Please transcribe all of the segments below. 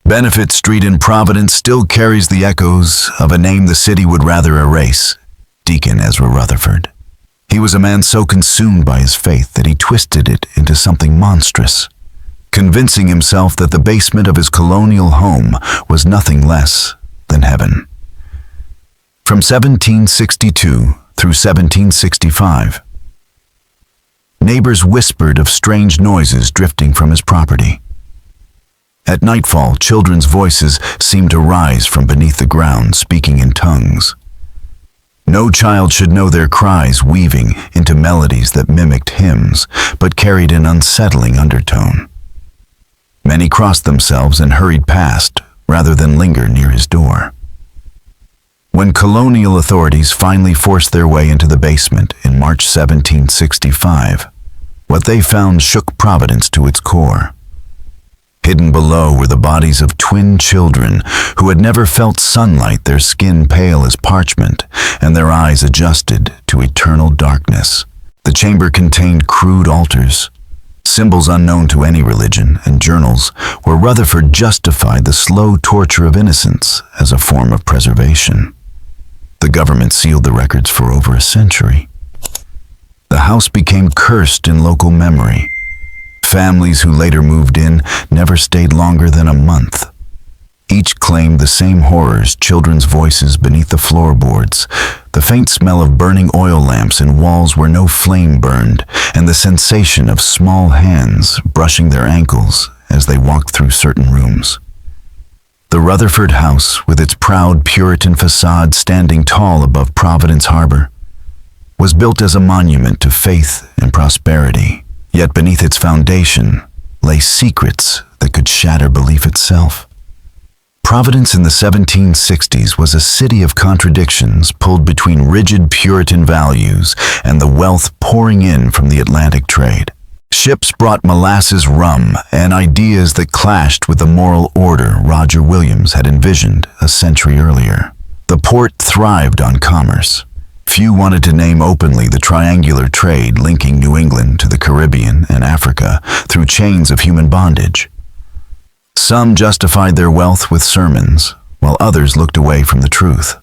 Benefit Street in Providence still carries the echoes of a name the city would rather erase: Deacon Ezra Rutherford. He was a man so consumed by his faith that he twisted it into something monstrous, convincing himself that the basement of his colonial home was nothing less than heaven. From 1762 through 1765, neighbors whispered of strange noises drifting from his property. At nightfall, children's voices seemed to rise from beneath the ground, speaking in tongues. No child should know their cries, weaving into melodies that mimicked hymns, but carried an unsettling undertone. Many crossed themselves and hurried past, rather than linger near his door. When colonial authorities finally forced their way into the basement in March 1765, what they found shook Providence to its core. Hidden below were the bodies of twin children who had never felt sunlight, their skin pale as parchment and their eyes adjusted to eternal darkness. The chamber contained crude altars, symbols unknown to any religion, and journals where Rutherford justified the slow torture of innocence as a form of preservation. The government sealed the records for over a century. The house became cursed in local memory. Families who later moved in never stayed longer than a month. Each claimed the same horrors: children's voices beneath the floorboards, the faint smell of burning oil lamps in walls where no flame burned, and the sensation of small hands brushing their ankles as they walked through certain rooms. The Rutherford house, with its proud Puritan facade standing tall above Providence Harbor, was built as a monument to faith and prosperity. Yet beneath its foundation lay secrets that could shatter belief itself. Providence in the 1760s was a city of contradictions, pulled between rigid Puritan values and the wealth pouring in from the Atlantic trade. Ships brought molasses rum and ideas that clashed with the moral order Roger Williams had envisioned a century earlier. The port thrived on commerce. Few wanted to name openly the triangular trade linking New England to the Caribbean and Africa through chains of human bondage. Some justified their wealth with sermons, while others looked away from the truth.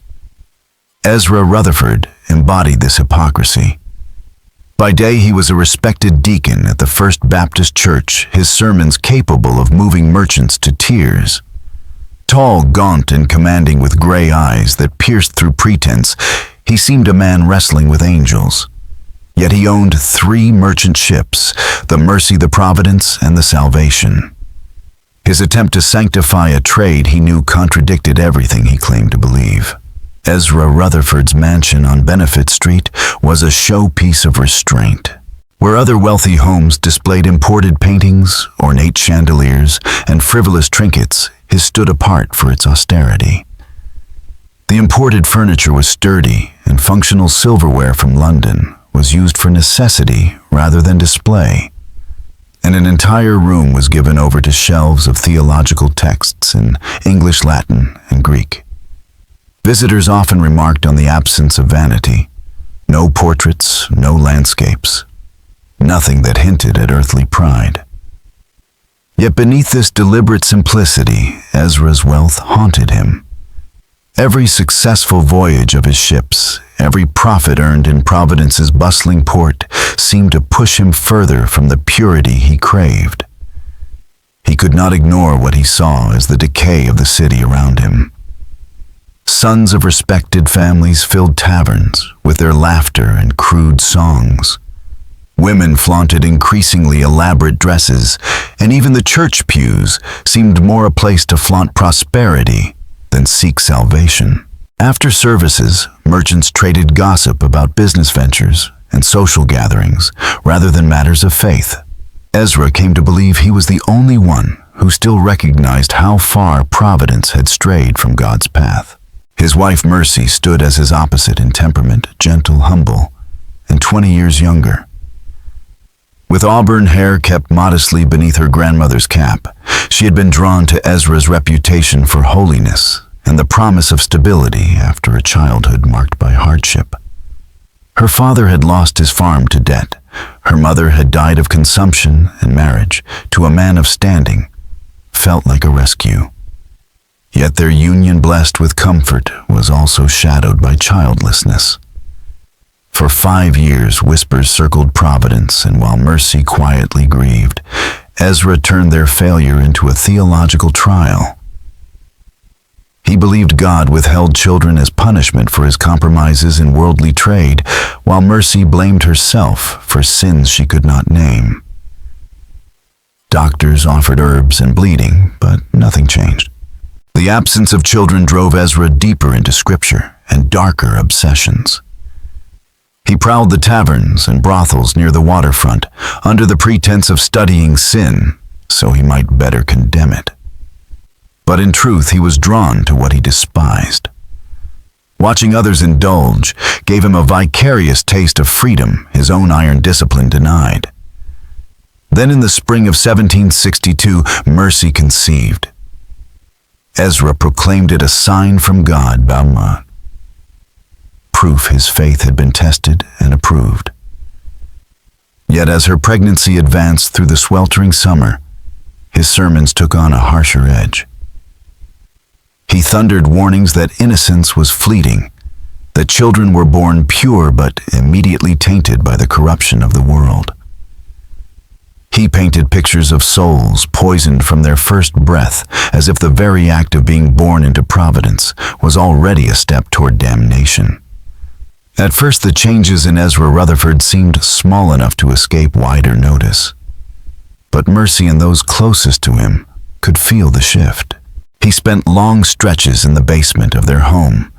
Ezra Rutherford embodied this hypocrisy. By day, he was a respected deacon at the First Baptist Church, his sermons capable of moving merchants to tears. Tall, gaunt, and commanding, with gray eyes that pierced through pretense, he seemed a man wrestling with angels. Yet he owned 3 merchant ships: the Mercy, the Providence, and the Salvation. His attempt to sanctify a trade he knew contradicted everything he claimed to believe. Ezra Rutherford's mansion on Benefit Street was a showpiece of restraint. Where other wealthy homes displayed imported paintings, ornate chandeliers, and frivolous trinkets, his stood apart for its austerity. The imported furniture was sturdy, and functional silverware from London was used for necessity rather than display. And an entire room was given over to shelves of theological texts in English, Latin, and Greek. Visitors often remarked on the absence of vanity. No portraits, no landscapes, nothing that hinted at earthly pride. Yet beneath this deliberate simplicity, Ezra's wealth haunted him. Every successful voyage of his ships, every profit earned in Providence's bustling port, seemed to push him further from the purity he craved. He could not ignore what he saw as the decay of the city around him. Sons of respected families filled taverns with their laughter and crude songs. Women flaunted increasingly elaborate dresses, and even the church pews seemed more a place to flaunt prosperity than seek salvation. After services, merchants traded gossip about business ventures and social gatherings rather than matters of faith. Ezra came to believe he was the only one who still recognized how far Providence had strayed from God's path. His wife Mercy stood as his opposite in temperament, gentle, humble, and 20 years younger. With auburn hair kept modestly beneath her grandmother's cap, she had been drawn to Ezra's reputation for holiness and the promise of stability after a childhood marked by hardship. Her father had lost his farm to debt. Her mother had died of consumption, and marriage to a man of standing felt like a rescue. Yet their union, blessed with comfort, was also shadowed by childlessness. For 5 years, whispers circled Providence, and while Mercy quietly grieved, Ezra turned their failure into a theological trial. He believed God withheld children as punishment for his compromises in worldly trade, while Mercy blamed herself for sins she could not name. Doctors offered herbs and bleeding, but nothing changed. The absence of children drove Ezra deeper into scripture and darker obsessions. He prowled the taverns and brothels near the waterfront under the pretense of studying sin, so he might better condemn it. But in truth, he was drawn to what he despised. Watching others indulge gave him a vicarious taste of freedom his own iron discipline denied. Then in the spring of 1762, Mercy conceived. Ezra proclaimed it a sign from God, Balma, proof his faith had been tested and approved. Yet as her pregnancy advanced through the sweltering summer, his sermons took on a harsher edge. He thundered warnings that innocence was fleeting, that children were born pure but immediately tainted by the corruption of the world. He painted pictures of souls poisoned from their first breath, as if the very act of being born into Providence was already a step toward damnation. At first, the changes in Ezra Rutherford seemed small enough to escape wider notice. But Mercy and those closest to him could feel the shift. He spent long stretches in the basement of their home,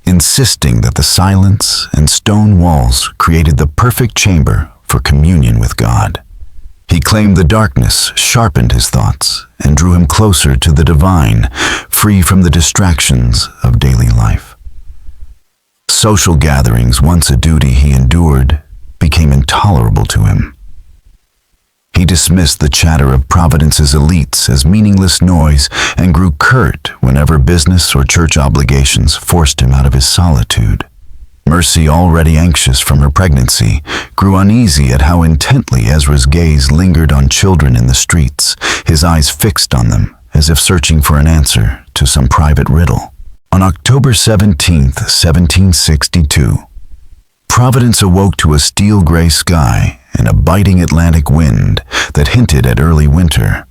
insisting that the silence and stone walls created the perfect chamber for communion with God. He claimed the darkness sharpened his thoughts and drew him closer to the divine, free from the distractions of daily life. Social gatherings, once a duty he endured, became intolerable to him. He dismissed the chatter of Providence's elites as meaningless noise and grew curt whenever business or church obligations forced him out of his solitude. Mercy, already anxious from her pregnancy, grew uneasy at how intently Ezra's gaze lingered on children in the streets, his eyes fixed on them as if searching for an answer to some private riddle. On October 17, 1762, Providence awoke to a steel-gray sky and a biting Atlantic wind that hinted at early winter.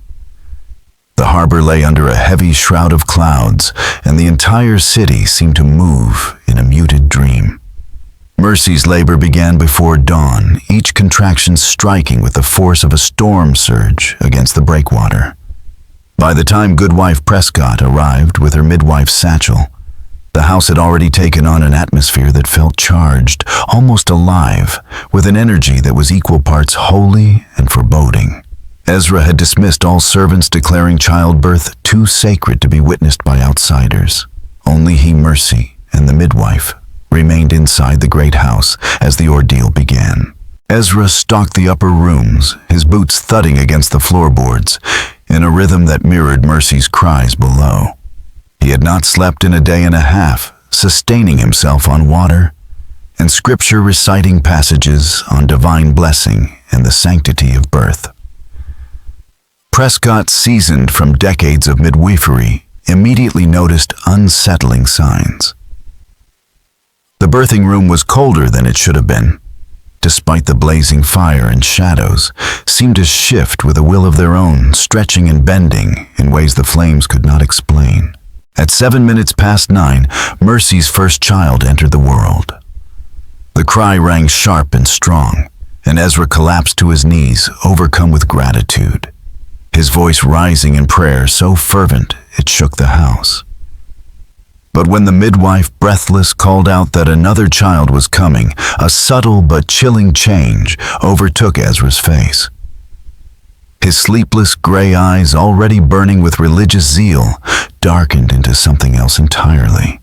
The harbor lay under a heavy shroud of clouds, and the entire city seemed to move in a muted dream. Mercy's labor began before dawn, each contraction striking with the force of a storm surge against the breakwater. By the time Goodwife Prescott arrived with her midwife's satchel, the house had already taken on an atmosphere that felt charged, almost alive, with an energy that was equal parts holy and foreboding. Ezra had dismissed all servants, declaring childbirth too sacred to be witnessed by outsiders. Only he, Mercy, and the midwife remained inside the great house as the ordeal began. Ezra stalked the upper rooms, his boots thudding against the floorboards, in a rhythm that mirrored Mercy's cries below. He had not slept in a day and a half, sustaining himself on water and scripture, reciting passages on divine blessing and the sanctity of birth. Prescott, seasoned from decades of midwifery, immediately noticed unsettling signs. The birthing room was colder than it should have been. Despite the blazing fire and shadows, seemed to shift with a will of their own, stretching and bending in ways the flames could not explain. At 7 minutes past 9, Mercy's first child entered the world. The cry rang sharp and strong, and Ezra collapsed to his knees, overcome with gratitude, his voice rising in prayer so fervent it shook the house. But when the midwife, breathless, called out that another child was coming, a subtle but chilling change overtook Ezra's face. His sleepless gray eyes, already burning with religious zeal, darkened into something else entirely.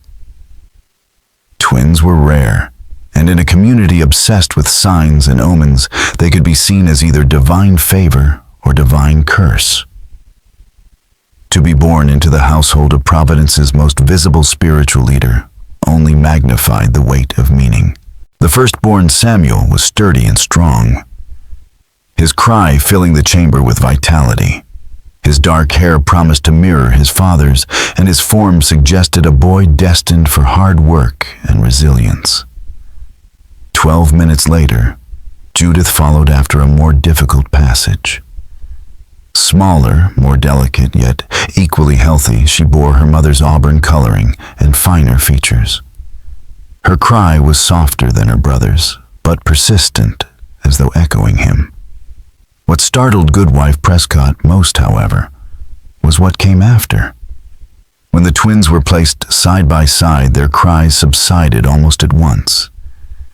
Twins were rare, and in a community obsessed with signs and omens, they could be seen as either divine favor or divine curse. To be born into the household of Providence's most visible spiritual leader only magnified the weight of meaning. The firstborn Samuel was sturdy and strong, his cry filling the chamber with vitality. His dark hair promised to mirror his father's, and his form suggested a boy destined for hard work and resilience. 12 minutes later, Judith followed after a more difficult passage. Smaller, more delicate, yet equally healthy, she bore her mother's auburn coloring and finer features. Her cry was softer than her brother's, but persistent, as though echoing him. What startled Goodwife Prescott most, however, was what came after. When the twins were placed side by side, their cries subsided almost at once,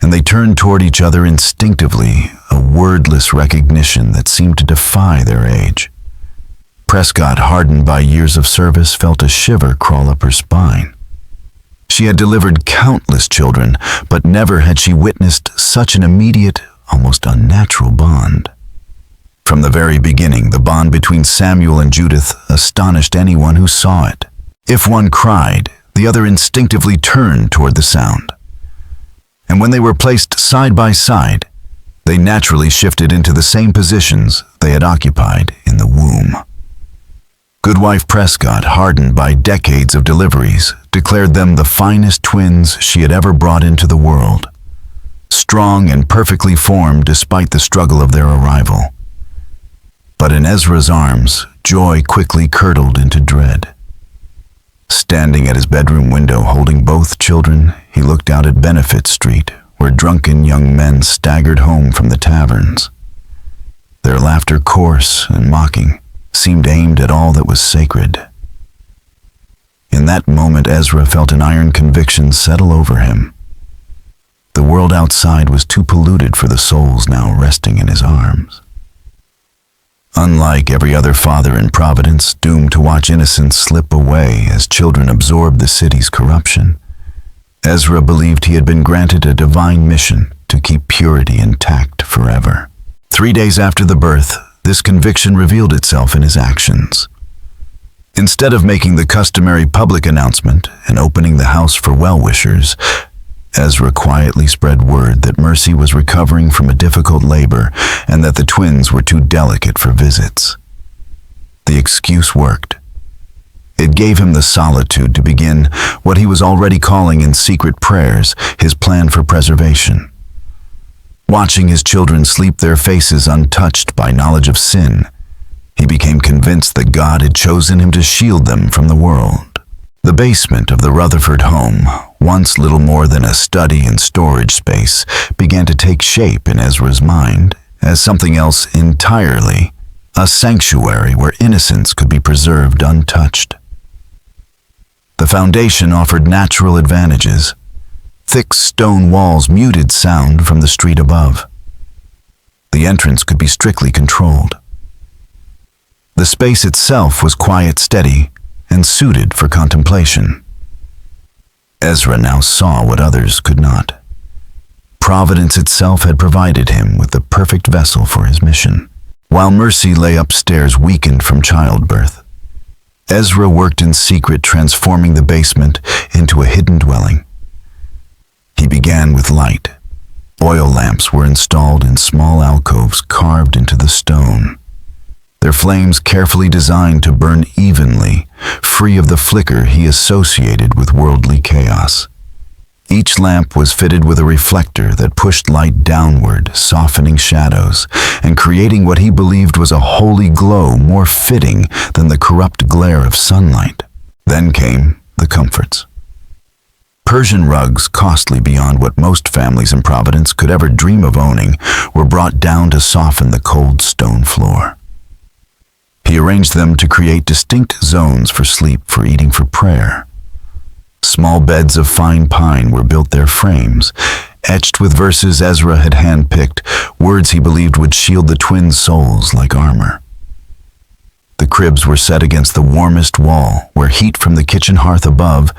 and they turned toward each other instinctively, a wordless recognition that seemed to defy their age. Prescott, hardened by years of service, felt a shiver crawl up her spine. She had delivered countless children, but never had she witnessed such an immediate, almost unnatural bond. From the very beginning, the bond between Samuel and Judith astonished anyone who saw it. If one cried, the other instinctively turned toward the sound. And when they were placed side by side, they naturally shifted into the same positions they had occupied in the womb. Goodwife Prescott, hardened by decades of deliveries, declared them the finest twins she had ever brought into the world, strong and perfectly formed despite the struggle of their arrival. But in Ezra's arms, joy quickly curdled into dread. Standing at his bedroom window holding both children, he looked out at Benefit Street, where drunken young men staggered home from the taverns. Their laughter, coarse and mocking, seemed aimed at all that was sacred. In that moment, Ezra felt an iron conviction settle over him. The world outside was too polluted for the souls now resting in his arms. Unlike every other father in Providence, doomed to watch innocence slip away as children absorbed the city's corruption, Ezra believed he had been granted a divine mission to keep purity intact forever. 3 days after the birth, this conviction revealed itself in his actions. Instead of making the customary public announcement and opening the house for well-wishers, Ezra quietly spread word that Mercy was recovering from a difficult labor and that the twins were too delicate for visits. The excuse worked. It gave him the solitude to begin what he was already calling in secret prayers his plan for preservation. Watching his children sleep, their faces untouched by knowledge of sin, he became convinced that God had chosen him to shield them from the world. The basement of the Rutherford home, once little more than a study and storage space, began to take shape in Ezra's mind as something else entirely, a sanctuary where innocence could be preserved untouched. The foundation offered natural advantages. Thick stone walls muted sound from the street above. The entrance could be strictly controlled. The space itself was quiet, steady, and suited for contemplation. Ezra now saw what others could not. Providence itself had provided him with the perfect vessel for his mission. While Mercy lay upstairs weakened from childbirth, Ezra worked in secret, transforming the basement into a hidden dwelling. He began with light. Oil lamps were installed in small alcoves carved into the stone, their flames carefully designed to burn evenly, free of the flicker he associated with worldly chaos. Each lamp was fitted with a reflector that pushed light downward, softening shadows, and creating what he believed was a holy glow more fitting than the corrupt glare of sunlight. Then came the comforts. Persian rugs, costly beyond what most families in Providence could ever dream of owning, were brought down to soften the cold stone floor. He arranged them to create distinct zones for sleep, for eating, for prayer. Small beds of fine pine were built their frames, etched with verses Ezra had handpicked, words he believed would shield the twin souls like armor. The cribs were set against the warmest wall, where heat from the kitchen hearth above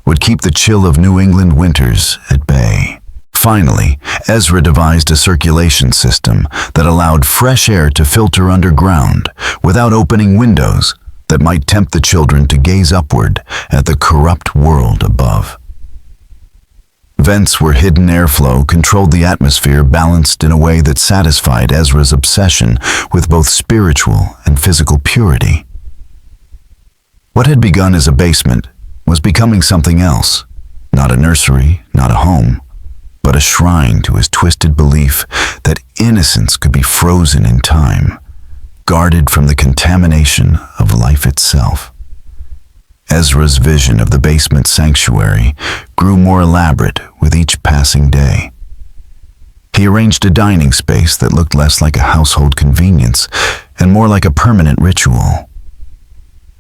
would keep the chill of New England winters at bay. Finally, Ezra devised a circulation system that allowed fresh air to filter underground without opening windows that might tempt the children to gaze upward at the corrupt world above. Vents where hidden airflow controlled the atmosphere, balanced in a way that satisfied Ezra's obsession with both spiritual and physical purity. What had begun as a basement was becoming something else. Not a nursery, not a home, but a shrine to his twisted belief that innocence could be frozen in time, guarded from the contamination of life itself. Ezra's vision of the basement sanctuary grew more elaborate with each passing day. He arranged a dining space that looked less like a household convenience and more like a permanent ritual.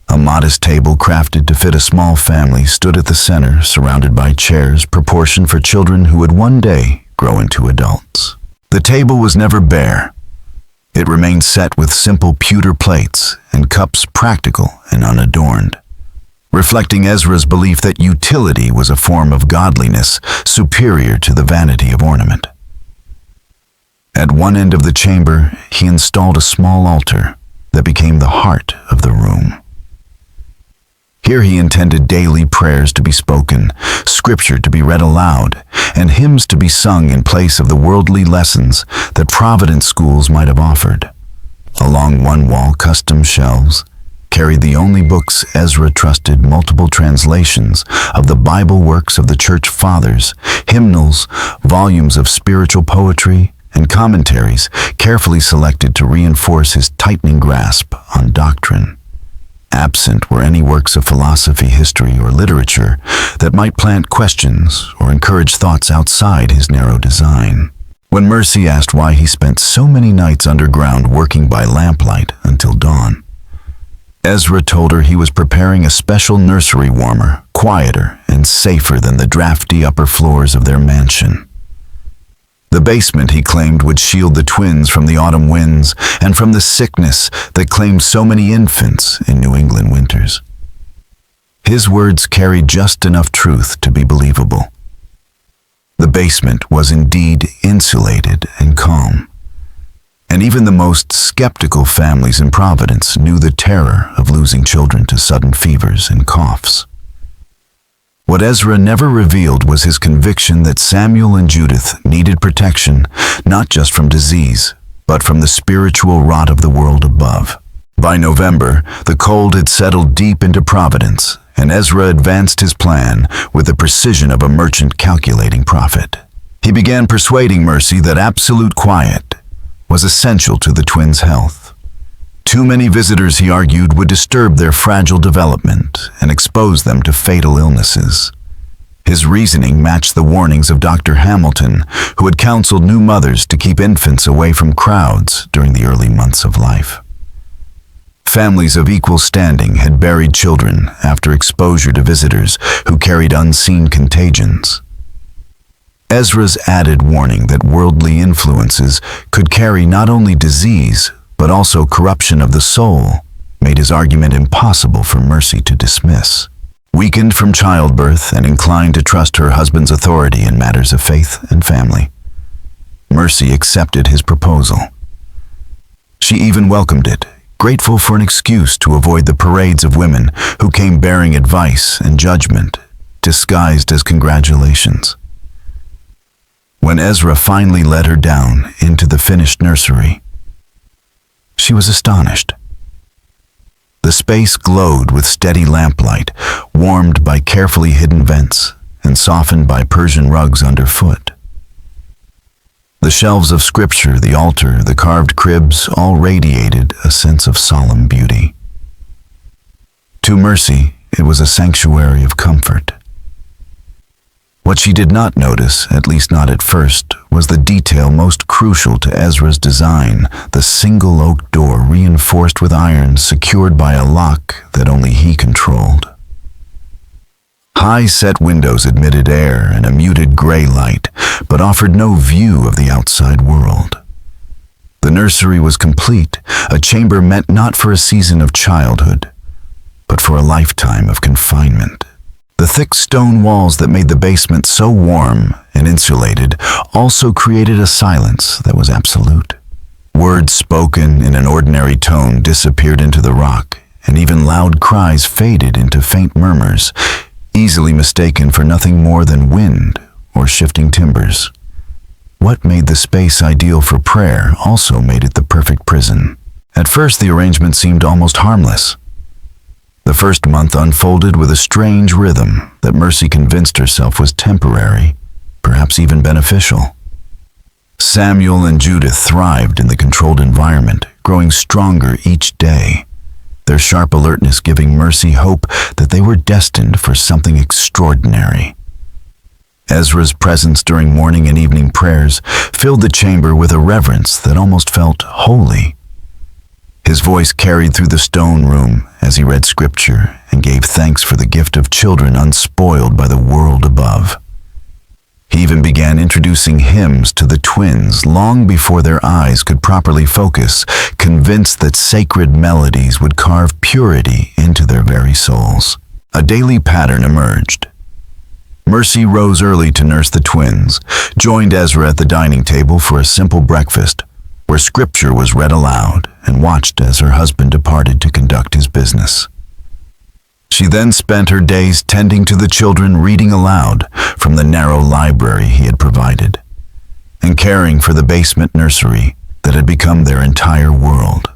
A modest table crafted to fit a small family stood at the center, surrounded by chairs proportioned for children who would one day grow into adults. The table was never bare. It remained set with simple pewter plates and cups practical and unadorned, reflecting Ezra's belief that utility was a form of godliness superior to the vanity of ornament. At one end of the chamber, he installed a small altar that became the heart of the room. Here he intended daily prayers to be spoken, scripture to be read aloud, and hymns to be sung in place of the worldly lessons that Providence schools might have offered. Along one wall, custom shelves carried the only books Ezra trusted, multiple translations of the Bible works of the church fathers, hymnals, volumes of spiritual poetry, and commentaries carefully selected to reinforce his tightening grasp on doctrine. Absent were any works of philosophy, history, or literature that might plant questions or encourage thoughts outside his narrow design. When Mercy asked why he spent so many nights underground working by lamplight until dawn, Ezra told her he was preparing a special nursery warmer, quieter and safer than the drafty upper floors of their mansion. The basement, he claimed, would shield the twins from the autumn winds and from the sickness that claimed so many infants in New England winters. His words carried just enough truth to be believable. The basement was indeed insulated and calm, and even the most skeptical families in Providence knew the terror of losing children to sudden fevers and coughs. What Ezra never revealed was his conviction that Samuel and Judith needed protection not just from disease, but from the spiritual rot of the world above. By November, the cold had settled deep into Providence, and Ezra advanced his plan with the precision of a merchant calculating profit. He began persuading Mercy that absolute quiet was essential to the twins' health. Too many visitors, he argued, would disturb their fragile development and expose them to fatal illnesses. His reasoning matched the warnings of Dr. Hamilton, who had counseled new mothers to keep infants away from crowds during the early months of life. Families of equal standing had buried children after exposure to visitors who carried unseen contagions. Ezra's added warning that worldly influences could carry not only disease, but also corruption of the soul, made his argument impossible for Mercy to dismiss. Weakened from childbirth and inclined to trust her husband's authority in matters of faith and family, Mercy accepted his proposal. She even welcomed it, grateful for an excuse to avoid the parades of women who came bearing advice and judgment, disguised as congratulations. When Ezra finally led her down into the finished nursery, she was astonished. The space glowed with steady lamplight, warmed by carefully hidden vents and softened by Persian rugs underfoot. The shelves of scripture, the altar, the carved cribs all radiated a sense of solemn beauty. To Mercy, it was a sanctuary of comfort. What she did not notice, at least not at first, was the detail most crucial to Ezra's design, the single oak door reinforced with iron secured by a lock that only he controlled. High-set windows admitted air and a muted gray light, but offered no view of the outside world. The nursery was complete, a chamber meant not for a season of childhood, but for a lifetime of confinement. The thick stone walls that made the basement so warm and insulated also created a silence that was absolute. Words spoken in an ordinary tone disappeared into the rock, and even loud cries faded into faint murmurs, easily mistaken for nothing more than wind or shifting timbers. What made the space ideal for prayer also made it the perfect prison. At first, the arrangement seemed almost harmless. The first month unfolded with a strange rhythm that Mercy convinced herself was temporary, perhaps even beneficial. Samuel and Judith thrived in the controlled environment, growing stronger each day, their sharp alertness giving Mercy hope that they were destined for something extraordinary. Ezra's presence during morning and evening prayers filled the chamber with a reverence that almost felt holy. His voice carried through the stone room as he read scripture and gave thanks for the gift of children unspoiled by the world above. He even began introducing hymns to the twins long before their eyes could properly focus, convinced that sacred melodies would carve purity into their very souls. A daily pattern emerged. Mercy rose early to nurse the twins, joined Ezra at the dining table for a simple breakfast, where scripture was read aloud, and watched as her husband departed to conduct his business. She then spent her days tending to the children, reading aloud from the narrow library he had provided, and caring for the basement nursery that had become their entire world.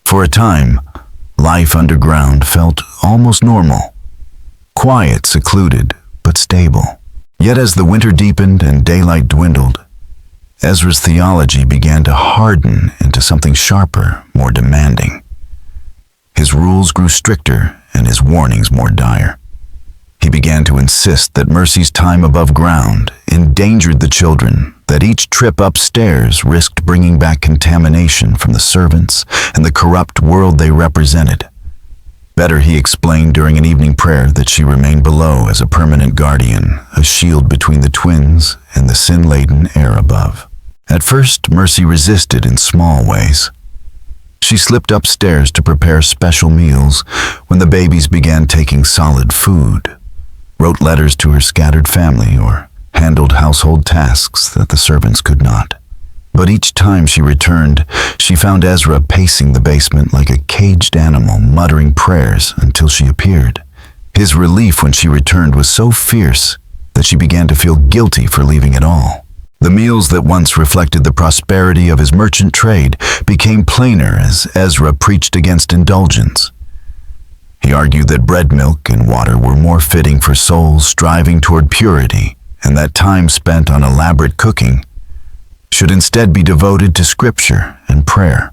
For a time, life underground felt almost normal, quiet, secluded, but stable. Yet as the winter deepened and daylight dwindled, Ezra's theology began to harden into something sharper, more demanding. His rules grew stricter and his warnings more dire. He began to insist that Mercy's time above ground endangered the children, that each trip upstairs risked bringing back contamination from the servants and the corrupt world they represented. Better, he explained during an evening prayer, that she remained below as a permanent guardian, a shield between the twins and the sin-laden air above. At first, Mercy resisted in small ways. She slipped upstairs to prepare special meals when the babies began taking solid food, wrote letters to her scattered family, or handled household tasks that the servants could not. But each time she returned, she found Ezra pacing the basement like a caged animal, muttering prayers until she appeared. His relief when she returned was so fierce that she began to feel guilty for leaving at all. The meals that once reflected the prosperity of his merchant trade became plainer as Ezra preached against indulgence. He argued that bread, milk, and water were more fitting for souls striving toward purity, and that time spent on elaborate cooking should instead be devoted to scripture and prayer.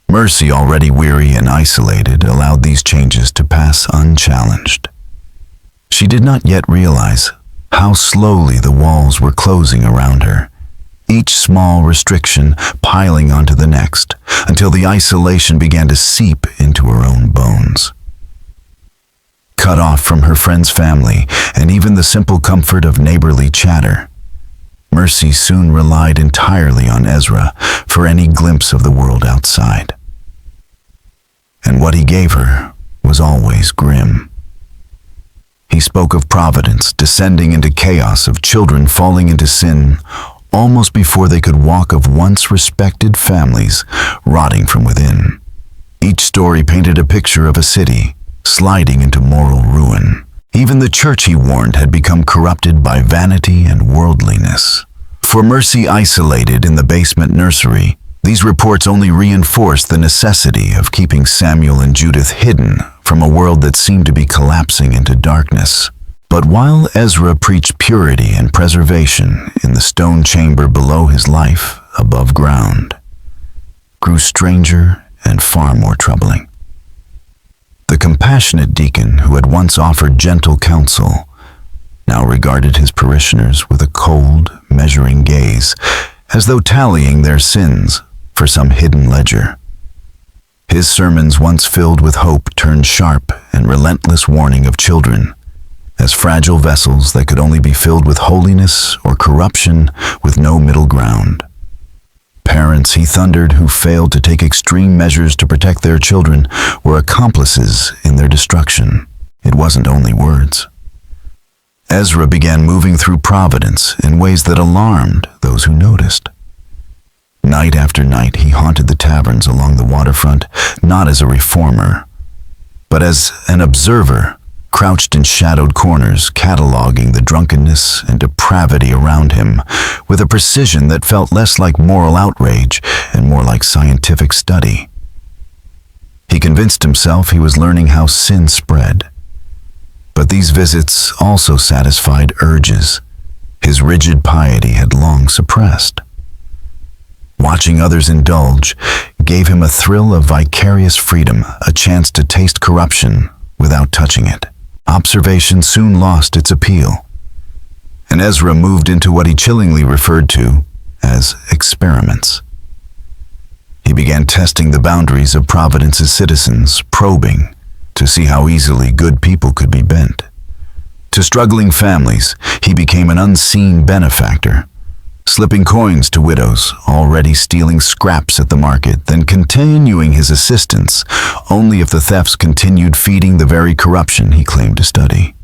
Mercy, already weary and isolated, allowed these changes to pass unchallenged. She did not yet realize how slowly the walls were closing around her, each small restriction piling onto the next, until the isolation began to seep into her own bones. Cut off from her friend's family and even the simple comfort of neighborly chatter, Mercy soon relied entirely on Ezra for any glimpse of the world outside. And what he gave her was always grim. He spoke of Providence descending into chaos, of children falling into sin almost before they could walk, of once respected families rotting from within. Each story painted a picture of a city sliding into moral ruin. Even the church, he warned, had become corrupted by vanity and worldliness. For Mercy, isolated in the basement nursery, these reports only reinforced the necessity of keeping Samuel and Judith hidden from a world that seemed to be collapsing into darkness. But while Ezra preached purity and preservation in the stone chamber below, his life above ground grew stranger and far more troubling. The compassionate deacon who had once offered gentle counsel now regarded his parishioners with a cold, measuring gaze, as though tallying their sins for some hidden ledger. His sermons, once filled with hope, turned sharp and relentless warning of children as fragile vessels that could only be filled with holiness or corruption, with no middle ground. Parents, he thundered, who failed to take extreme measures to protect their children were accomplices in their destruction. It wasn't only words. Ezra began moving through Providence in ways that alarmed those who noticed. Night after night, he haunted the taverns along the waterfront, not as a reformer, but as an observer, crouched in shadowed corners, cataloging the drunkenness and depravity around him with a precision that felt less like moral outrage and more like scientific study. He convinced himself he was learning how sin spread. But these visits also satisfied urges his rigid piety had long suppressed. Watching others indulge gave him a thrill of vicarious freedom, a chance to taste corruption without touching it. Observation soon lost its appeal, and Ezra moved into what he chillingly referred to as experiments. He began testing the boundaries of Providence's citizens, probing to see how easily good people could be bent. To struggling families, he became an unseen benefactor, slipping coins to widows already stealing scraps at the market, then continuing his assistance only if the thefts continued feeding the very corruption he claimed to study.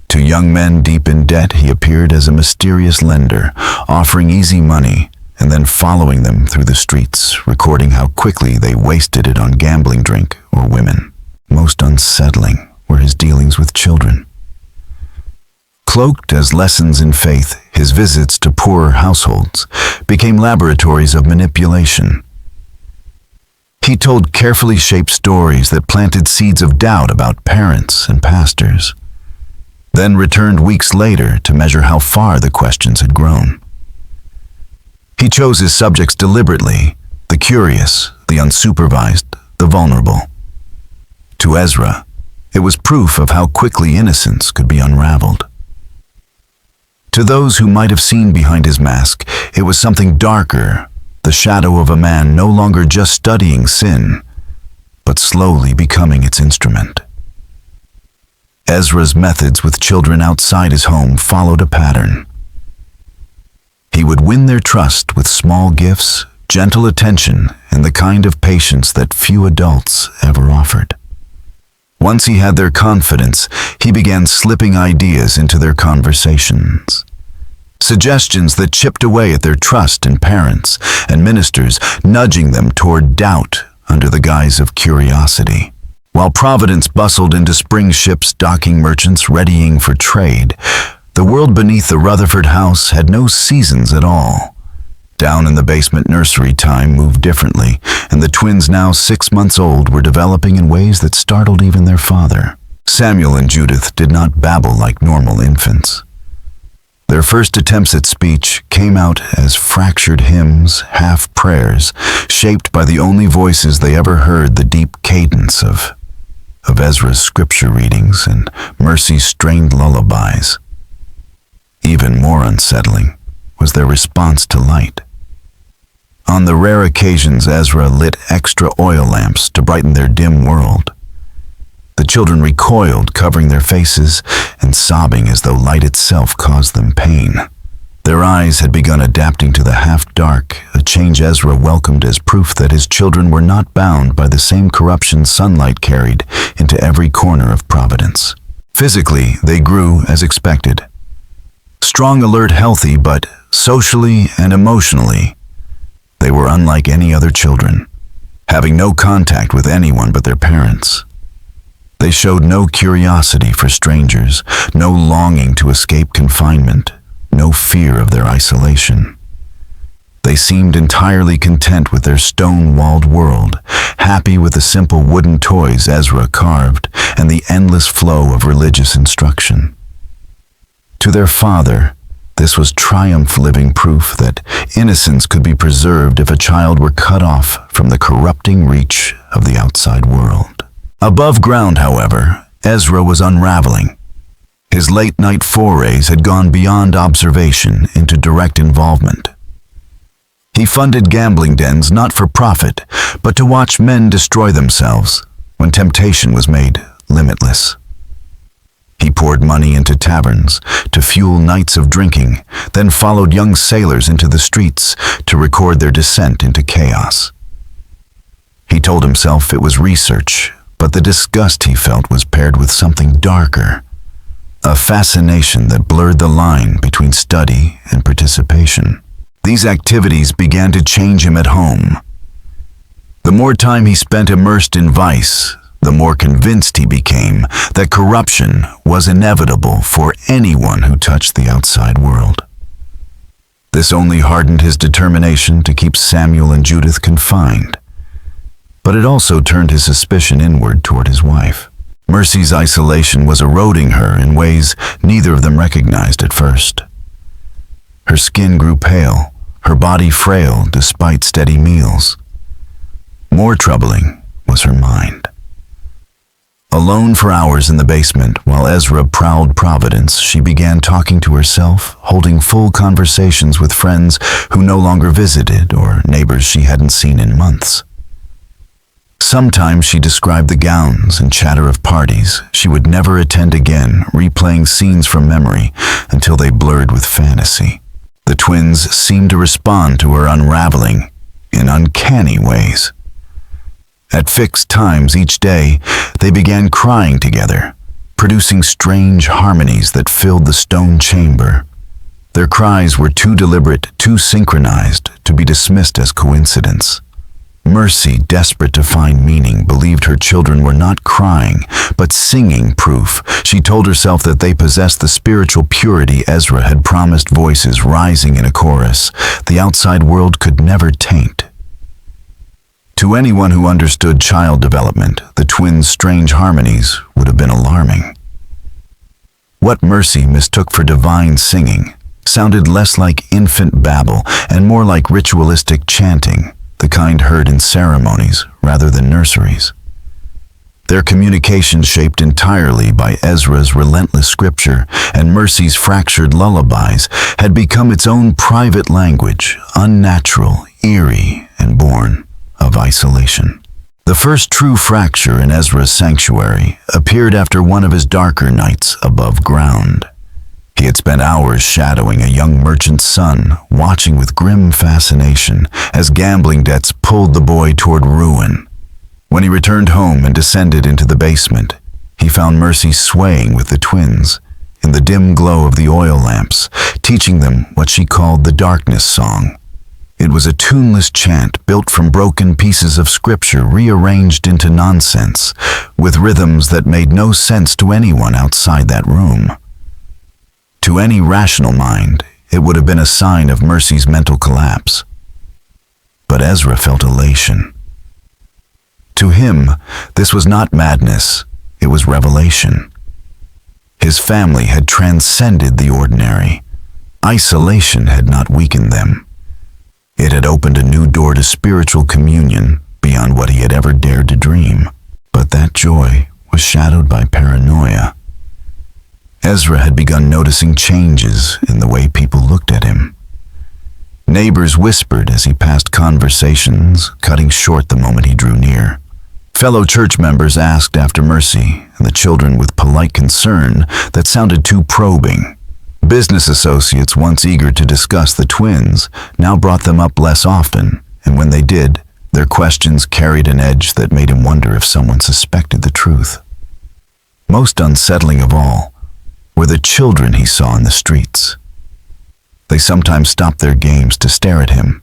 To young men deep in debt, he appeared as a mysterious lender, offering easy money and then following them through the streets, recording how quickly they wasted it on gambling, drink, or women. Most unsettling were his dealings with children. Cloaked as lessons in faith, his visits to poorer households became laboratories of manipulation. He told carefully shaped stories that planted seeds of doubt about parents and pastors, then returned weeks later to measure how far the questions had grown. He chose his subjects deliberately, the curious, the unsupervised, the vulnerable. To Ezra, it was proof of how quickly innocence could be unraveled. To those who might have seen behind his mask, it was something darker, the shadow of a man no longer just studying sin, but slowly becoming its instrument. Ezra's methods with children outside his home followed a pattern. He would win their trust with small gifts, gentle attention, and the kind of patience that few adults ever offered. Once he had their confidence, he began slipping ideas into their conversations. Suggestions that chipped away at their trust in parents and ministers, nudging them toward doubt under the guise of curiosity. While Providence bustled into spring ships docking merchants readying for trade, the world beneath the Rutherford house had no seasons at all. Down in the basement, nursery time moved differently, and the twins, now 6 months old, were developing in ways that startled even their father. Samuel and Judith did not babble like normal infants. Their first attempts at speech came out as fractured hymns, half prayers, shaped by the only voices they ever heard, the deep cadence of Ezra's scripture readings and Mercy's strained lullabies. Even more unsettling was their response to light. On the rare occasions Ezra lit extra oil lamps to brighten their dim world, the children recoiled, covering their faces and sobbing as though light itself caused them pain. Their eyes had begun adapting to the half-dark, a change Ezra welcomed as proof that his children were not bound by the same corruption sunlight carried into every corner of Providence. Physically, they grew as expected. Strong, alert, healthy, but socially and emotionally, they were unlike any other children, having no contact with anyone but their parents. They showed no curiosity for strangers, no longing to escape confinement, no fear of their isolation. They seemed entirely content with their stone-walled world, happy with the simple wooden toys Ezra carved and the endless flow of religious instruction. To their father, this was triumph, living proof that innocence could be preserved if a child were cut off from the corrupting reach of the outside world. Above ground, however, Ezra was unraveling. His late-night forays had gone beyond observation into direct involvement. He funded gambling dens not for profit, but to watch men destroy themselves when temptation was made limitless. He poured money into taverns to fuel nights of drinking, then followed young sailors into the streets to record their descent into chaos. He told himself it was research, but the disgust he felt was paired with something darker, a fascination that blurred the line between study and participation. These activities began to change him at home. The more time he spent immersed in vice, the more convinced he became that corruption was inevitable for anyone who touched the outside world. This only hardened his determination to keep Samuel and Judith confined. but it also turned his suspicion inward toward his wife. Mercy's isolation was eroding her in ways neither of them recognized at first. Her skin grew pale, her body frail despite steady meals. More troubling was her mind. Alone for hours in the basement, while Ezra prowled Providence, she began talking to herself, holding full conversations with friends who no longer visited or neighbors she hadn't seen in months. Sometimes she described the gowns and chatter of parties she would never attend again, replaying scenes from memory until they blurred with fantasy. The twins seemed to respond to her unraveling in uncanny ways. At fixed times each day, they began crying together, producing strange harmonies that filled the stone chamber. Their cries were too deliberate, too synchronized to be dismissed as coincidence. Mercy, desperate to find meaning, believed her children were not crying, but singing proof. She told herself that they possessed the spiritual purity Ezra had promised, voices rising in a chorus the outside world could never taint. To anyone who understood child development, the twins' strange harmonies would have been alarming. What Mercy mistook for divine singing sounded less like infant babble and more like ritualistic chanting, the kind heard in ceremonies rather than nurseries. Their communication shaped entirely by Ezra's relentless scripture and Mercy's fractured lullabies had become its own private language, unnatural, eerie, and born of isolation. The first true fracture in Ezra's sanctuary appeared after one of his darker nights above ground. He had spent hours shadowing a young merchant's son, watching with grim fascination as gambling debts pulled the boy toward ruin. When he returned home and descended into the basement, he found Mercy swaying with the twins in the dim glow of the oil lamps, teaching them what she called the darkness song. It was a tuneless chant built from broken pieces of scripture rearranged into nonsense, with rhythms that made no sense to anyone outside that room. To any rational mind, it would have been a sign of Mercy's mental collapse. But Ezra felt elation. To him, this was not madness, it was revelation. His family had transcended the ordinary. Isolation had not weakened them. It had opened a new door to spiritual communion beyond what he had ever dared to dream. But that joy was shadowed by paranoia. Ezra had begun noticing changes in the way people looked at him. Neighbors whispered as he passed conversations, cutting short the moment he drew near. Fellow church members asked after Mercy, and the children with polite concern that sounded too probing. Business associates, once eager to discuss the twins, now brought them up less often, and when they did, their questions carried an edge that made him wonder if someone suspected the truth. Most unsettling of all were the children he saw in the streets. They sometimes stopped their games to stare at him,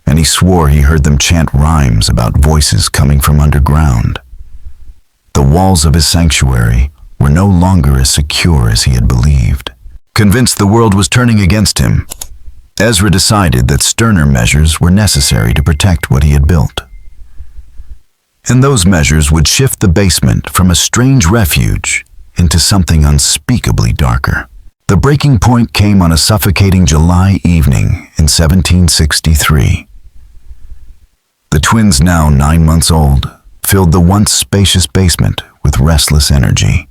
and he swore he heard them chant rhymes about voices coming from underground. The walls of his sanctuary were no longer as secure as he had believed. Convinced the world was turning against him, Ezra decided that sterner measures were necessary to protect what he had built. And those measures would shift the basement from a strange refuge into something unspeakably darker. The breaking point came on a suffocating July evening in 1763. The twins, now 9 months old, filled the once spacious basement with restless energy.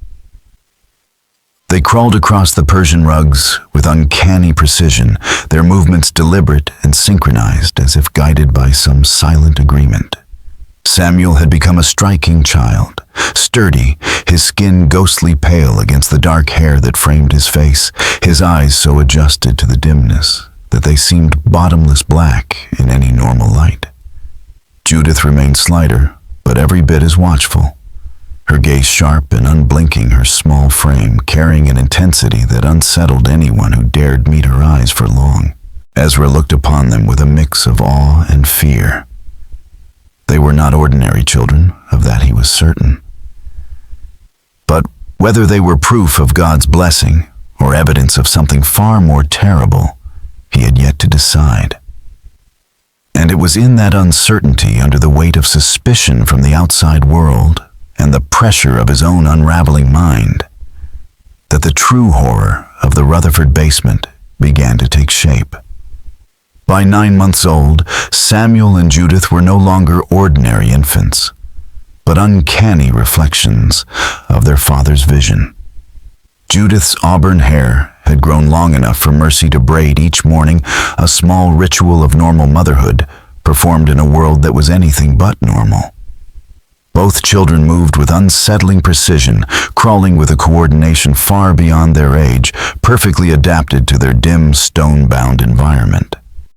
They crawled across the Persian rugs with uncanny precision, their movements deliberate and synchronized as if guided by some silent agreement. Samuel had become a striking child, sturdy, his skin ghostly pale against the dark hair that framed his face, his eyes so adjusted to the dimness that they seemed bottomless black in any normal light. Judith remained slighter, but every bit as watchful, her gaze sharp and unblinking, her small frame carrying an intensity that unsettled anyone who dared meet her eyes for long. Ezra looked upon them with a mix of awe and fear. They were not ordinary children, of that he was certain. But whether they were proof of God's blessing or evidence of something far more terrible, he had yet to decide. And it was in that uncertainty, under the weight of suspicion from the outside world and the pressure of his own unraveling mind, that the true horror of the Rutherford basement began to take shape. By 9 months old, Samuel and Judith were no longer ordinary infants, but uncanny reflections of their father's vision. Judith's auburn hair had grown long enough for Mercy to braid each morning, a small ritual of normal motherhood performed in a world that was anything but normal. Both children moved with unsettling precision, crawling with a coordination far beyond their age, perfectly adapted to their dim, stone-bound environment.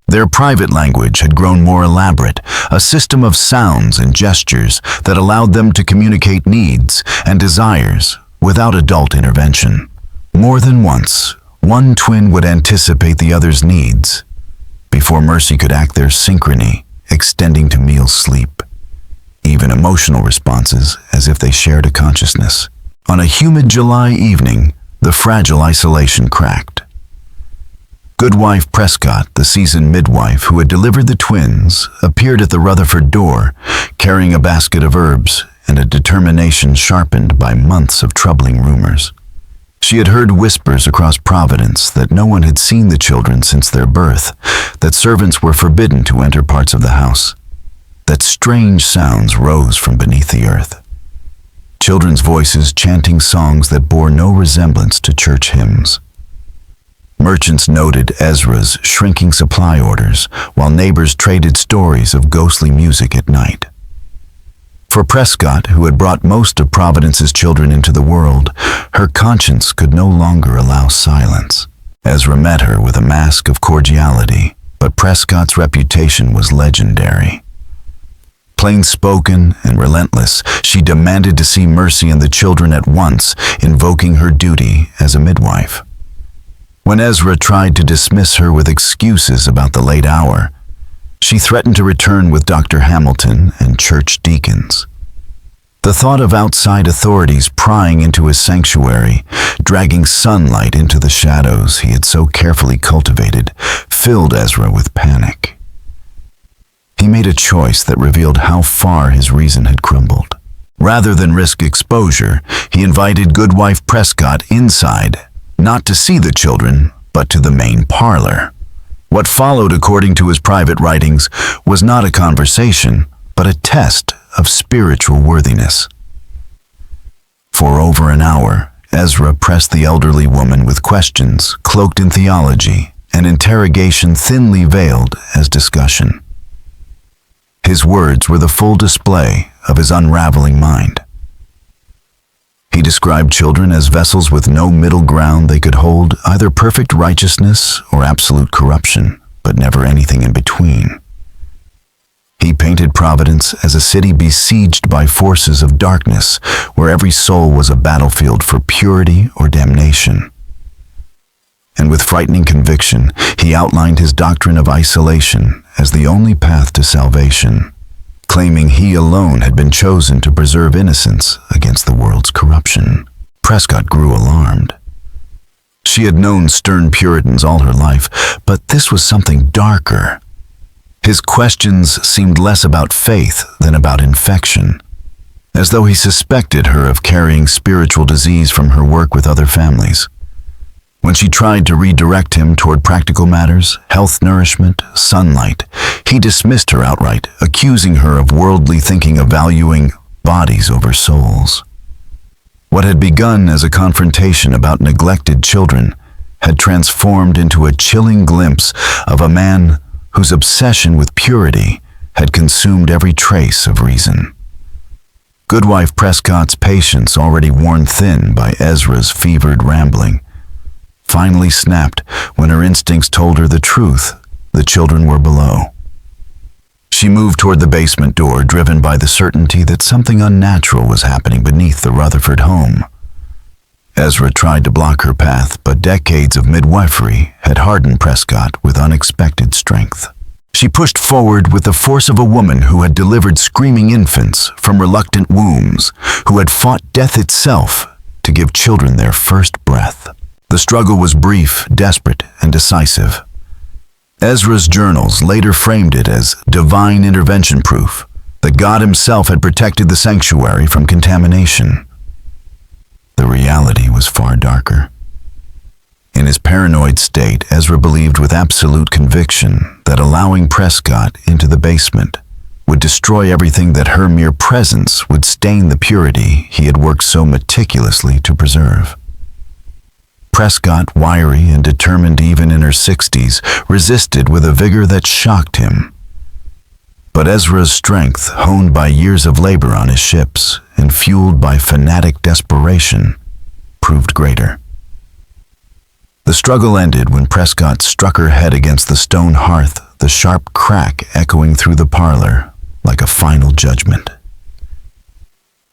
Their private language had grown more elaborate, a system of sounds and gestures that allowed them to communicate needs and desires without adult intervention. More than once, one twin would anticipate the other's needs before Mercy could act, their synchrony extending to meal sleep, even emotional responses as if they shared a consciousness. On a humid July evening, the fragile isolation cracked. Goodwife Prescott, the seasoned midwife who had delivered the twins, appeared at the Rutherford door, carrying a basket of herbs and a determination sharpened by months of troubling rumors. She had heard whispers across Providence that no one had seen the children since their birth, that servants were forbidden to enter parts of the house, that strange sounds rose from beneath the earth. Children's voices chanting songs that bore no resemblance to church hymns. Merchants noted Ezra's shrinking supply orders, while neighbors traded stories of ghostly music at night. For Prescott, who had brought most of Providence's children into the world, her conscience could no longer allow silence. Ezra met her with a mask of cordiality, but Prescott's reputation was legendary. Plain-spoken and relentless, she demanded to see Mercy and the children at once, invoking her duty as a midwife. When Ezra tried to dismiss her with excuses about the late hour, she threatened to return with Dr. Hamilton and church deacons. The thought of outside authorities prying into his sanctuary, dragging sunlight into the shadows he had so carefully cultivated, filled Ezra with panic. He made a choice that revealed how far his reason had crumbled. Rather than risk exposure, he invited Goodwife Prescott inside, not to see the children, but to the main parlor. What followed, according to his private writings, was not a conversation, but a test of spiritual worthiness. For over an hour, Ezra pressed the elderly woman with questions cloaked in theology, an interrogation thinly veiled as discussion. His words were the full display of his unraveling mind. He described children as vessels with no middle ground. They could hold either perfect righteousness or absolute corruption, but never anything in between. He painted Providence as a city besieged by forces of darkness, where every soul was a battlefield for purity or damnation. And with frightening conviction, he outlined his doctrine of isolation as the only path to salvation, claiming he alone had been chosen to preserve innocence against the world's corruption. Prescott grew alarmed. She had known stern Puritans all her life, but this was something darker. His questions seemed less about faith than about infection, as though he suspected her of carrying spiritual disease from her work with other families. When she tried to redirect him toward practical matters, health, nourishment, sunlight, he dismissed her outright, accusing her of worldly thinking, of valuing bodies over souls. What had begun as a confrontation about neglected children had transformed into a chilling glimpse of a man whose obsession with purity had consumed every trace of reason. Goodwife Prescott's patience, already worn thin by Ezra's fevered rambling, finally snapped when her instincts told her the truth. The children were below. She moved toward the basement door, driven by the certainty that something unnatural was happening beneath the Rutherford home. Ezra tried to block her path, but decades of midwifery had hardened Prescott with unexpected strength. She pushed forward with the force of a woman who had delivered screaming infants from reluctant wombs, who had fought death itself to give children their first breath. The struggle was brief, desperate, and decisive. Ezra's journals later framed it as divine intervention proof that God himself had protected the sanctuary from contamination. The reality was far darker. In his paranoid state, Ezra believed with absolute conviction that allowing Prescott into the basement would destroy everything, that her mere presence would stain the purity he had worked so meticulously to preserve. Prescott, wiry and determined even in her 60s, resisted with a vigor that shocked him. But Ezra's strength, honed by years of labor on his ships and fueled by fanatic desperation, proved greater. The struggle ended when Prescott struck her head against the stone hearth, the sharp crack echoing through the parlor like a final judgment.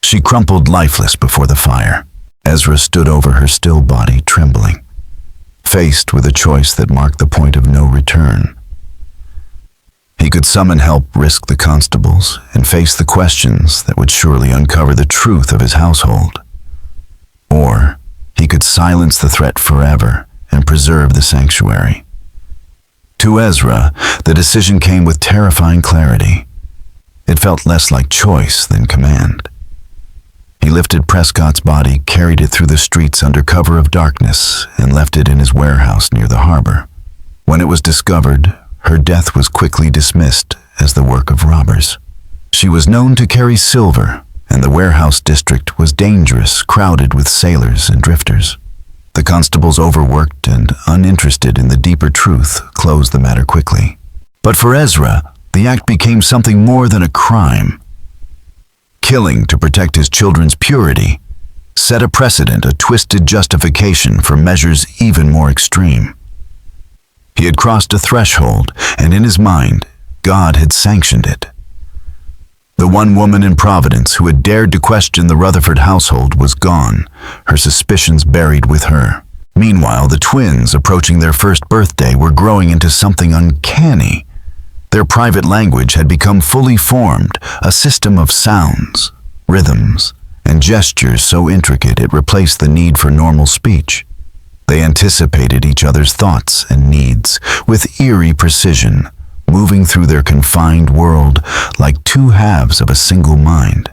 She crumpled lifeless before the fire. Ezra stood over her still body, trembling, faced with a choice that marked the point of no return. He could summon help, risk the constables, and face the questions that would surely uncover the truth of his household. Or he could silence the threat forever and preserve the sanctuary. To Ezra, the decision came with terrifying clarity. It felt less like choice than command. He lifted Prescott's body, carried it through the streets under cover of darkness, and left it in his warehouse near the harbor. When it was discovered, her death was quickly dismissed as the work of robbers. She was known to carry silver, and the warehouse district was dangerous, crowded with sailors and drifters. The constables, overworked and uninterested in the deeper truth, closed the matter quickly. But for Ezra, the act became something more than a crime. Killing to protect his children's purity set a precedent, a twisted justification for measures even more extreme. He had crossed a threshold, and in his mind, God had sanctioned it. The one woman in Providence who had dared to question the Rutherford household was gone, her suspicions buried with her. Meanwhile, the twins, approaching their first birthday, were growing into something uncanny. Their private language had become fully formed, a system of sounds, rhythms, and gestures so intricate it replaced the need for normal speech. They anticipated each other's thoughts and needs with eerie precision, moving through their confined world like two halves of a single mind.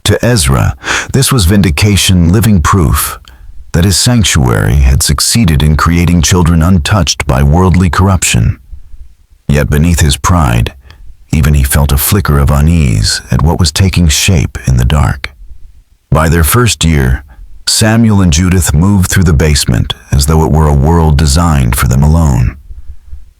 To Ezra, this was vindication, living proof that his sanctuary had succeeded in creating children untouched by worldly corruption. Yet beneath his pride, even he felt a flicker of unease at what was taking shape in the dark. By their first year, Samuel and Judith moved through the basement as though it were a world designed for them alone.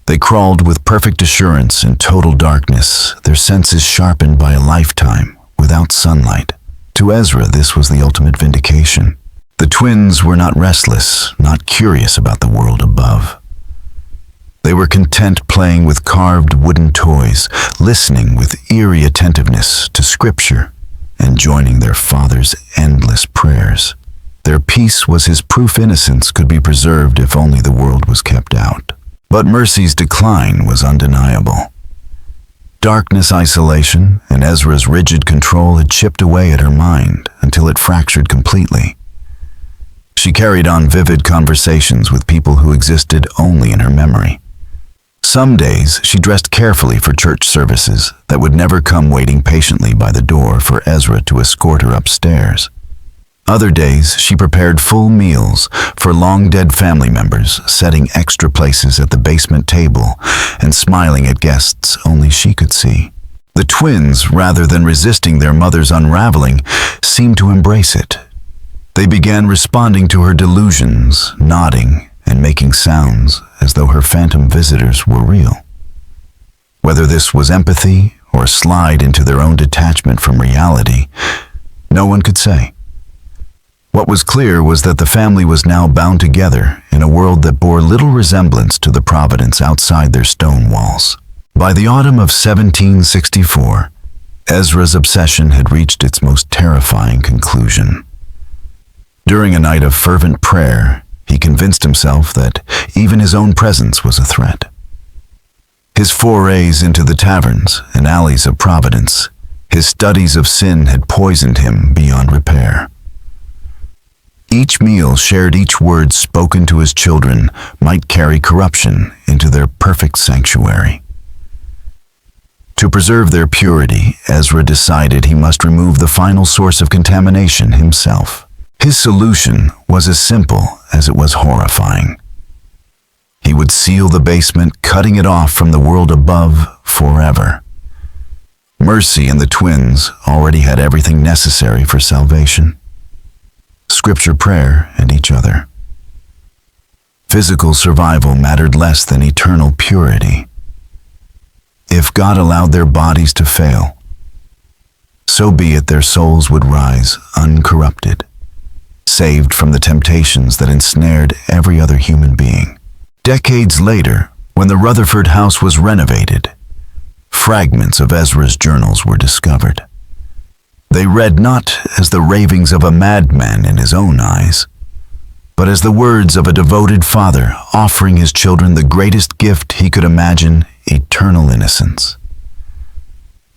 They crawled with perfect assurance in total darkness, their senses sharpened by a lifetime without sunlight. To Ezra, this was the ultimate vindication. The twins were not restless, not curious about the world above. They were content playing with carved wooden toys, listening with eerie attentiveness to scripture, and joining their father's endless prayers. Their peace was his proof innocence could be preserved if only the world was kept out. But Mercy's decline was undeniable. Darkness, isolation, and Ezra's rigid control had chipped away at her mind until it fractured completely. She carried on vivid conversations with people who existed only in her memory. Some days she dressed carefully for church services that would never come, waiting patiently by the door for Ezra to escort her upstairs. Other days she prepared full meals for long-dead family members, setting extra places at the basement table and smiling at guests only she could see. The twins, rather than resisting their mother's unraveling, seemed to embrace it. They began responding to her delusions, nodding and making sounds as though her phantom visitors were real. Whether this was empathy or a slide into their own detachment from reality, no one could say. What was clear was that the family was now bound together in a world that bore little resemblance to the Providence outside their stone walls. By the autumn of 1764, Ezra's obsession had reached its most terrifying conclusion. During a night of fervent prayer, he convinced himself that even his own presence was a threat. His forays into the taverns and alleys of Providence, his studies of sin had poisoned him beyond repair. Each meal shared, each word spoken to his children might carry corruption into their perfect sanctuary. To preserve their purity, Ezra decided he must remove the final source of contamination himself. His solution was as simple as it was horrifying. He would seal the basement, cutting it off from the world above forever. Mercy and the twins already had everything necessary for salvation: scripture, prayer, and each other. Physical survival mattered less than eternal purity. If God allowed their bodies to fail, so be it, their souls would rise uncorrupted, saved from the temptations that ensnared every other human being. Decades later, when the Rutherford house was renovated, fragments of Ezra's journals were discovered. They read not as the ravings of a madman in his own eyes, but as the words of a devoted father offering his children the greatest gift he could imagine: eternal innocence.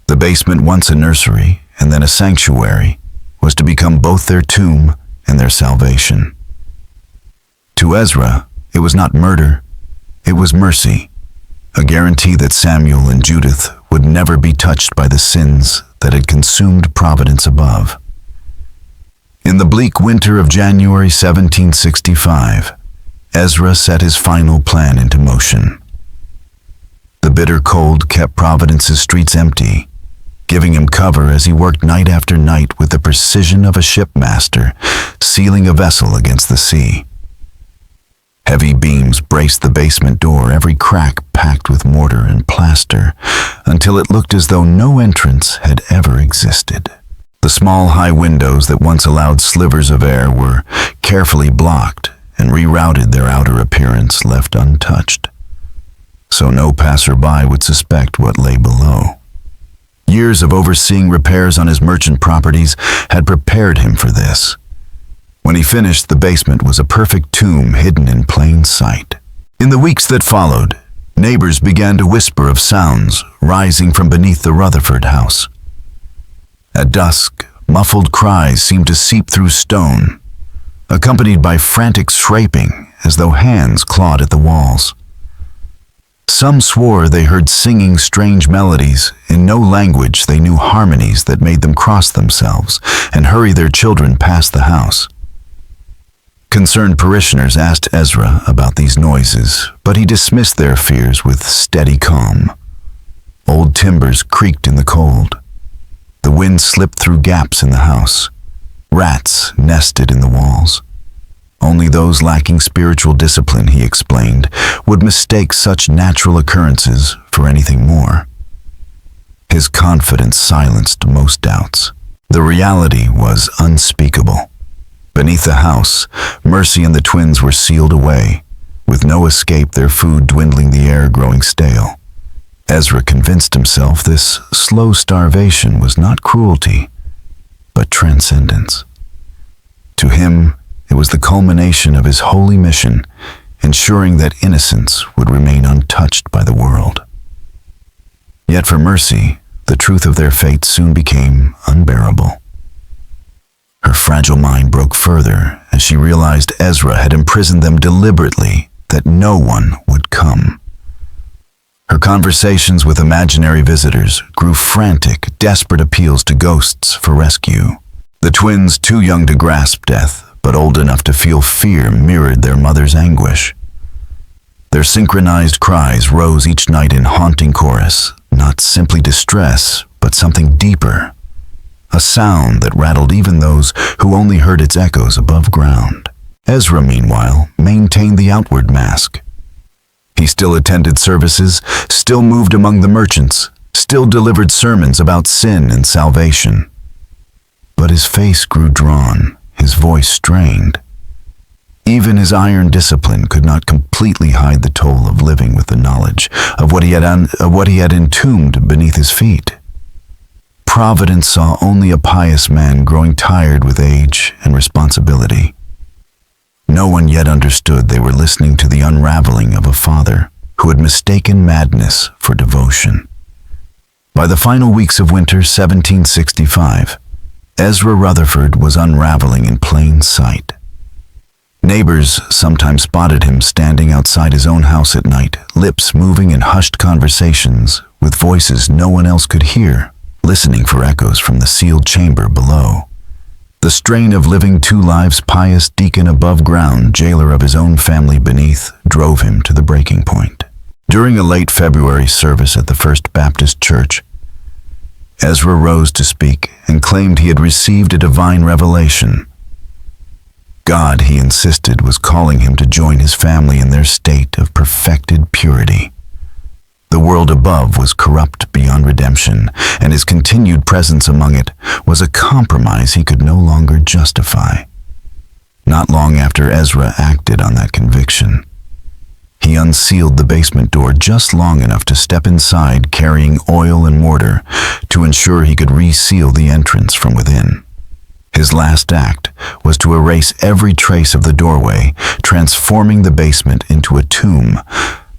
The basement, once a nursery and then a sanctuary, was to become both their tomb and their salvation. To Ezra, it was not murder, it was mercy, a guarantee that Samuel and Judith would never be touched by the sins that had consumed Providence above. In the bleak winter of January 1765, Ezra set his final plan into motion. The bitter cold kept Providence's streets empty, giving him cover as he worked night after night with the precision of a shipmaster sealing a vessel against the sea. Heavy beams braced the basement door, every crack packed with mortar and plaster, until it looked as though no entrance had ever existed. The small high windows that once allowed slivers of air were carefully blocked and rerouted, their outer appearance left untouched, so no passerby would suspect what lay below. Years of overseeing repairs on his merchant properties had prepared him for this. When he finished, the basement was a perfect tomb hidden in plain sight. In the weeks that followed, neighbors began to whisper of sounds rising from beneath the Rutherford house. At dusk, muffled cries seemed to seep through stone, accompanied by frantic scraping as though hands clawed at the walls. Some swore they heard singing strange melodies. In no language they knew harmonies that made them cross themselves and hurry their children past the house. Concerned parishioners asked Ezra about these noises, but he dismissed their fears with steady calm. Old timbers creaked in the cold. The wind slipped through gaps in the house. Rats nested in the walls. Only those lacking spiritual discipline, he explained, would mistake such natural occurrences for anything more. His confidence silenced most doubts. The reality was unspeakable. Beneath the house, Mercy and the twins were sealed away, with no escape, their food dwindling, the air growing stale. Ezra convinced himself this slow starvation was not cruelty, but transcendence. To him, it was the culmination of his holy mission, ensuring that innocence would remain untouched by the world. Yet for Mercy, the truth of their fate soon became unbearable. Her fragile mind broke further as she realized Ezra had imprisoned them deliberately, that no one would come. Her conversations with imaginary visitors grew frantic, desperate appeals to ghosts for rescue. The twins, too young to grasp death, but old enough to feel fear, mirrored their mother's anguish. Their synchronized cries rose each night in haunting chorus, not simply distress, but something deeper. A sound that rattled even those who only heard its echoes above ground. Ezra, meanwhile, maintained the outward mask. He still attended services, still moved among the merchants, still delivered sermons about sin and salvation. But his face grew drawn, his voice strained. Even his iron discipline could not completely hide the toll of living with the knowledge of what he had entombed beneath his feet. Providence saw only a pious man growing tired with age and responsibility. No one yet understood they were listening to the unraveling of a father who had mistaken madness for devotion. By the final weeks of winter 1765, Ezra Rutherford was unraveling in plain sight. Neighbors sometimes spotted him standing outside his own house at night, lips moving in hushed conversations with voices no one else could hear, listening for echoes from the sealed chamber below. The strain of living two lives, pious deacon above ground, jailer of his own family beneath, drove him to the breaking point. During a late February service at the First Baptist Church, Ezra rose to speak and claimed he had received a divine revelation. God, he insisted, was calling him to join his family in their state of perfected purity. The world above was corrupt beyond redemption, and his continued presence among it was a compromise he could no longer justify. Not long after Ezra acted on that conviction, he unsealed the basement door just long enough to step inside carrying oil and mortar to ensure he could reseal the entrance from within. His last act was to erase every trace of the doorway, transforming the basement into a tomb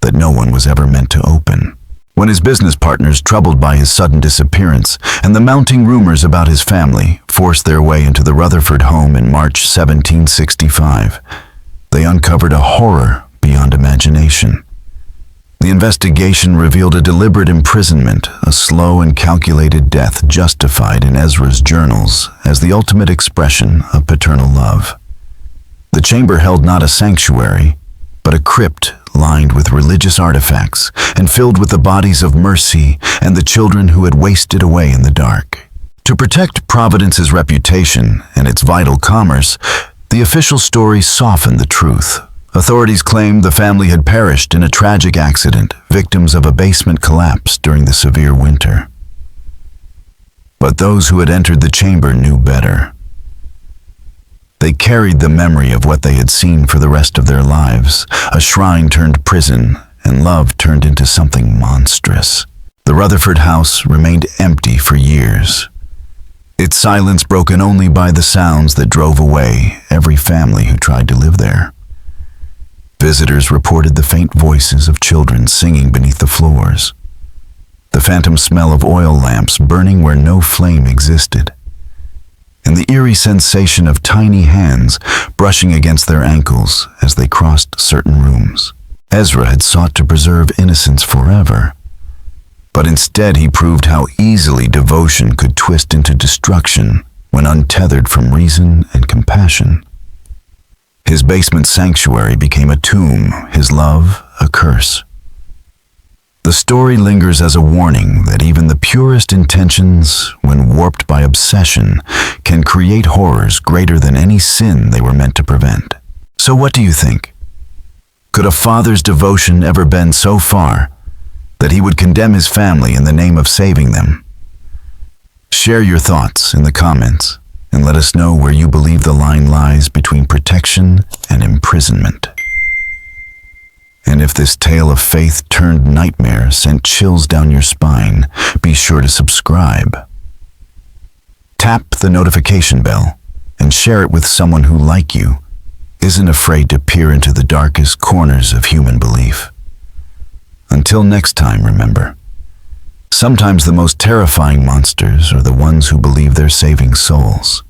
that no one was ever meant to open. When his business partners, troubled by his sudden disappearance and the mounting rumors about his family, forced their way into the Rutherford home in March 1765, they uncovered a horror beyond imagination. The investigation revealed a deliberate imprisonment, a slow and calculated death justified in Ezra's journals as the ultimate expression of paternal love. The chamber held not a sanctuary, but a crypt lined with religious artifacts and filled with the bodies of mercy and the children who had wasted away in the dark. To protect Providence's reputation and its vital commerce, the official story softened the truth. Authorities claimed the family had perished in a tragic accident, victims of a basement collapse during the severe winter. But those who had entered the chamber knew better. They carried the memory of what they had seen for the rest of their lives, a shrine turned prison, and love turned into something monstrous. The Rutherford house remained empty for years, its silence broken only by the sounds that drove away every family who tried to live there. Visitors reported the faint voices of children singing beneath the floors, the phantom smell of oil lamps burning where no flame existed, and the eerie sensation of tiny hands brushing against their ankles as they crossed certain rooms. Ezra had sought to preserve innocence forever, but instead he proved how easily devotion could twist into destruction when untethered from reason and compassion. His basement sanctuary became a tomb, his love a curse. The story lingers as a warning that even the purest intentions, when warped by obsession, can create horrors greater than any sin they were meant to prevent. So what do you think? Could a father's devotion ever bend so far that he would condemn his family in the name of saving them? Share your thoughts in the comments and let us know where you believe the line lies between protection and imprisonment. And if this tale of faith turned nightmare sent chills down your spine, be sure to subscribe. Tap the notification bell and share it with someone who, like you, isn't afraid to peer into the darkest corners of human belief. Until next time, remember, sometimes the most terrifying monsters are the ones who believe they're saving souls.